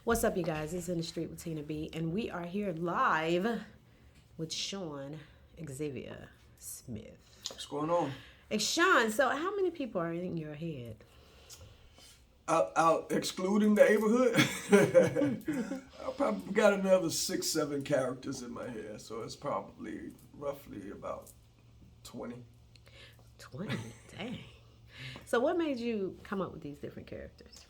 What's up, you guys? It's In the Street with Tina B, and we are here live with Sean Xavier Smith. What's going on? Hey, Sean, so how many people are in your head? Out excluding the neighborhood, I probably got another 6-7 characters in my head, so it's probably roughly about 20. 20? Dang. So what made you come up with these different characters?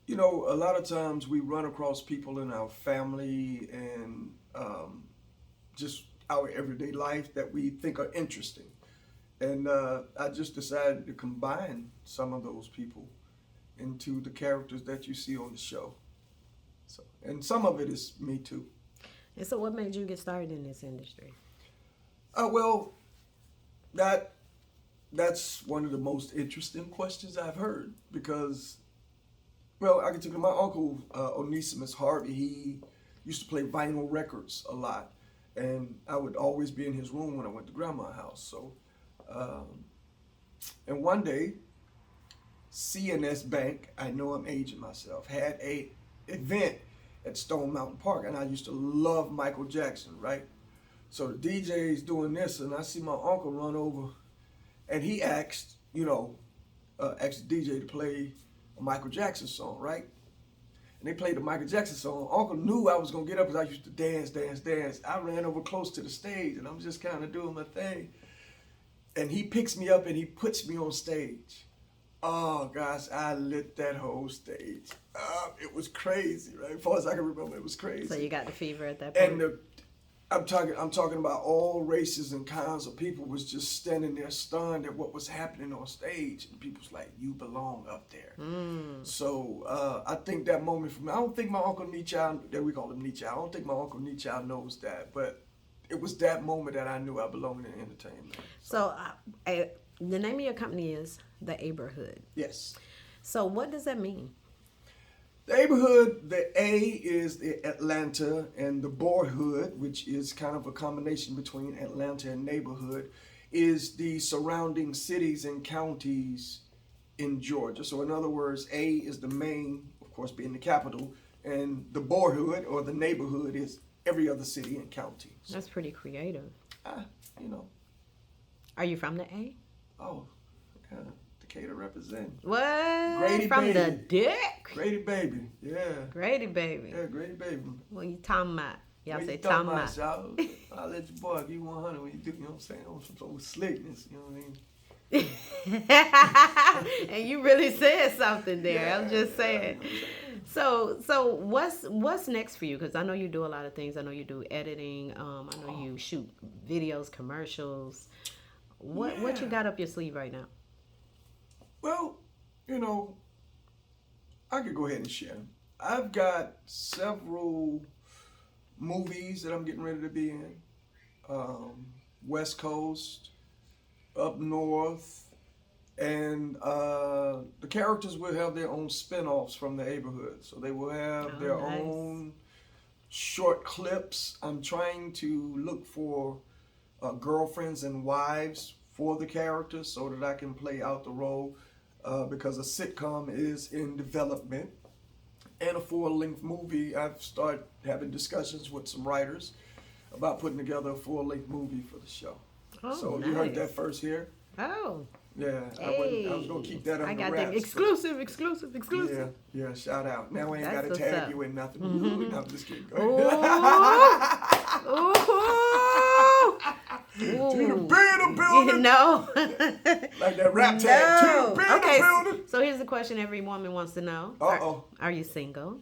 You know, a lot of times we run across people in our family and just our everyday life that we think are interesting. And I just decided to combine some of those people into the characters that you see on the show. So, and some of it is me too. And so what made you get started in this industry? Well, that's one of the most interesting questions I've heard because, well, I can tell you, my uncle, Onesimus Harvey, he used to play vinyl records a lot. And I would always be in his room when I went to grandma's house. So, and one day, CNS Bank, I know I'm aging myself, had a event at Stone Mountain Park. And I used to love Michael Jackson, right? So the DJ's doing this, and I see my uncle run over, and he asked the DJ to play a Michael Jackson song, right? And they played the Michael Jackson song. Uncle knew I was going to get up because I used to dance. I ran over close to the stage, and I'm just kind of doing my thing. And he picks me up, and he puts me on stage. Oh, gosh, I lit that whole stage up. It was crazy, right? As far as I can remember, it was crazy. So you got the fever at that point? And I'm talking about all races and kinds of people was just standing there stunned at what was happening on stage. And people's like, you belong up there. So I think that moment for me, I don't think my Uncle Nietzsche, that we call him Nietzsche, I don't think my Uncle Nietzsche knows that. But it was that moment that I knew I belonged in entertainment. So the name of your company is The Neighborhood. Yes. So what does that mean? The neighborhood, the A is the Atlanta, and the boyhood, which is kind of a combination between Atlanta and neighborhood, is the surrounding cities and counties in Georgia. So in other words, A is the main, of course, being the capital, and the boyhood or the neighborhood is every other city and county. So, that's pretty creative. Are you from the A? Oh, yeah. Decatur represent. What? Grady from baby. The dick? Grady baby, yeah. Grady baby. Yeah, Grady baby. What you talking about? Y'all What say you talking about. Y'all? I'll let your boy give you 100 when you do, you know what I'm saying? On some sort of slickness, you know what I mean? And you really said something there. Yeah, I'm just saying. So what's next for you? Because I know you do a lot of things. I know you do editing. I know you shoot videos, commercials. What you got up your sleeve right now? Well, I could go ahead and share. I've got several movies that I'm getting ready to be in. West Coast, up north, and the characters will have their own spin-offs from the neighborhood. So they will have their own short clips. I'm trying to look for girlfriends and wives for the characters so that I can play out the role because a sitcom is in development. And a full-length movie, I've started having discussions with some writers about putting together a full-length movie for the show. Oh, so nice. You heard that first here? Oh. Yeah, Hey. I was going to keep that under I got wraps. them exclusive. Yeah, shout out. Now I ain't got to That's tag what's up. you in nothing. No, I'm just kidding. Tina B in the building. No. Like that rap tag. Tina B in the building. So here's the question every woman wants to know. Uh-oh. Are you single?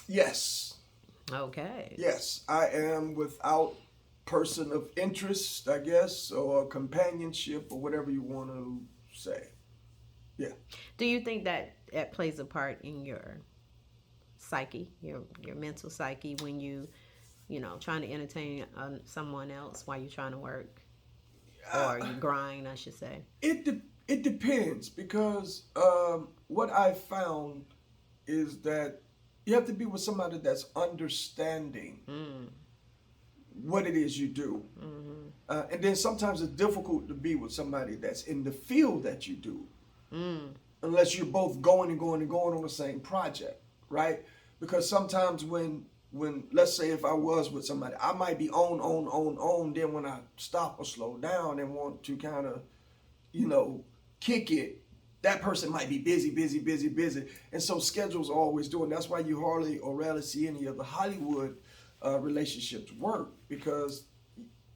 Yes. Okay. Yes, I am without person of interest, I guess, or companionship, or whatever you want to say. Yeah. Do you think that plays a part in your psyche, your mental psyche, when you trying to entertain someone else while you're trying to work, or you grind, I should say? It depends because what I found is that you have to be with somebody that's understanding what it is you do. And then sometimes it's difficult to be with somebody that's in the field that you do. Unless you're both going on the same project. right? Because sometimes when let's say if I was with somebody, I might be on. Then when I stop or slow down and want to kind of, kick it, that person might be busy. And so schedules are always doing. That's why you hardly or rarely see any of the Hollywood relationships work, because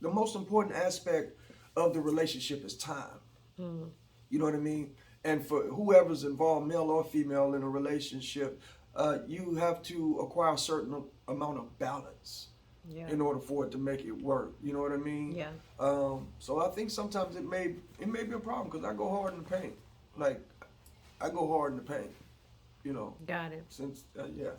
the most important aspect of the relationship is time. Mm. You know what I mean? And for whoever's involved, male or female, in a relationship, you have to acquire a certain amount of balance Yeah. in order for it to make it work. You know what I mean? Yeah. So I think sometimes it may be a problem, because I go hard in the paint. Like, I go hard in the paint. Got it. Since yeah.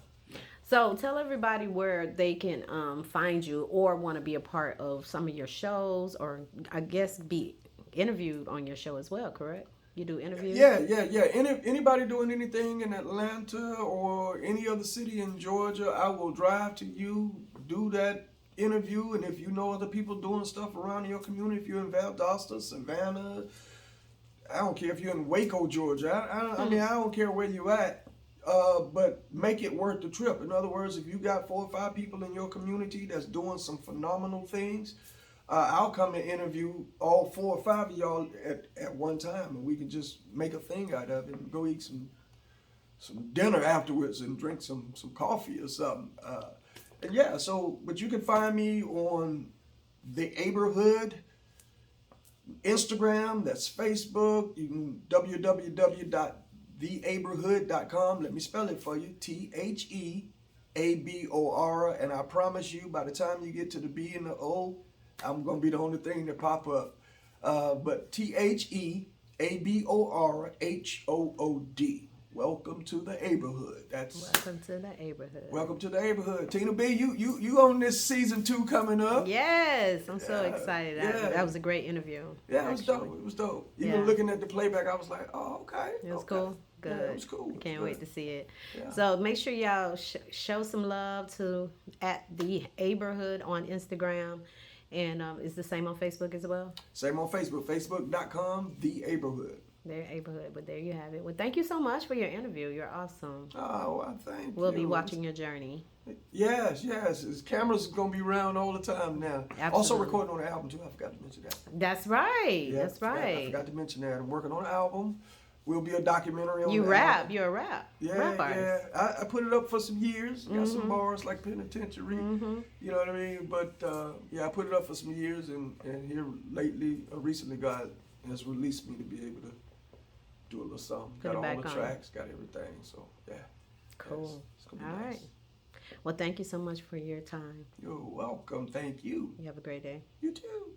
So tell everybody where they can find you or want to be a part of some of your shows, or I guess be interviewed on your show as well, correct? You do interviews? Yeah. Anybody doing anything in Atlanta or any other city in Georgia, I will drive to you, do that interview. And if you know other people doing stuff around in your community, if you're in Valdosta, Savannah, I don't care if you're in Waco, Georgia. I mean, I don't care where you at, but make it worth the trip. In other words, if you got 4 or 5 people in your community that's doing some phenomenal things, I'll come and interview all 4 or 5 of y'all at one time, and we can just make a thing out of it and go eat some dinner afterwards and drink some coffee or something. And yeah, but you can find me on the Neighborhood Instagram, that's Facebook. You can www.theabor.com. Let me spell it for you. TheAbor. And I promise you, by the time you get to the B and the O, I'm going to be the only thing that pop up. But TheAborHood. Welcome to the neighborhood. Welcome to the neighborhood. Welcome to the neighborhood. Tina B, you on this season 2 coming up. Yes, I'm so excited. Yeah. That was a great interview. Yeah, it was dope. It was dope. Even looking at the playback, I was like, oh, okay. It was okay. cool. Good. Yeah, it was cool. Can't wait to see it. Yeah. So make sure y'all show some love to at the neighborhood on Instagram. And it's the same on Facebook as well? Same on Facebook. Facebook.com, The Neighborhood. Their neighborhood, but there you have it. Well, thank you so much for your interview. You're awesome. Oh, well, thank you. We'll be watching your journey. Yes. His camera's going to be around all the time now. Absolutely. Also recording on the album, too. I forgot to mention that. That's right. Yeah, That's right. I forgot to mention that. I'm working on an album. Will be a documentary on You the rap. album. You're a rap. Yeah, rap artist. I put it up for some years. Got some bars like Penitentiary. You know what I mean? But I put it up for some years, and here recently, God has released me to be able to do a little something. Put it got back all the on. tracks, got everything. So yeah. Cool. It's gonna be All nice. right. Well, thank you so much for your time. You're welcome. Thank you. You have a great day. You too.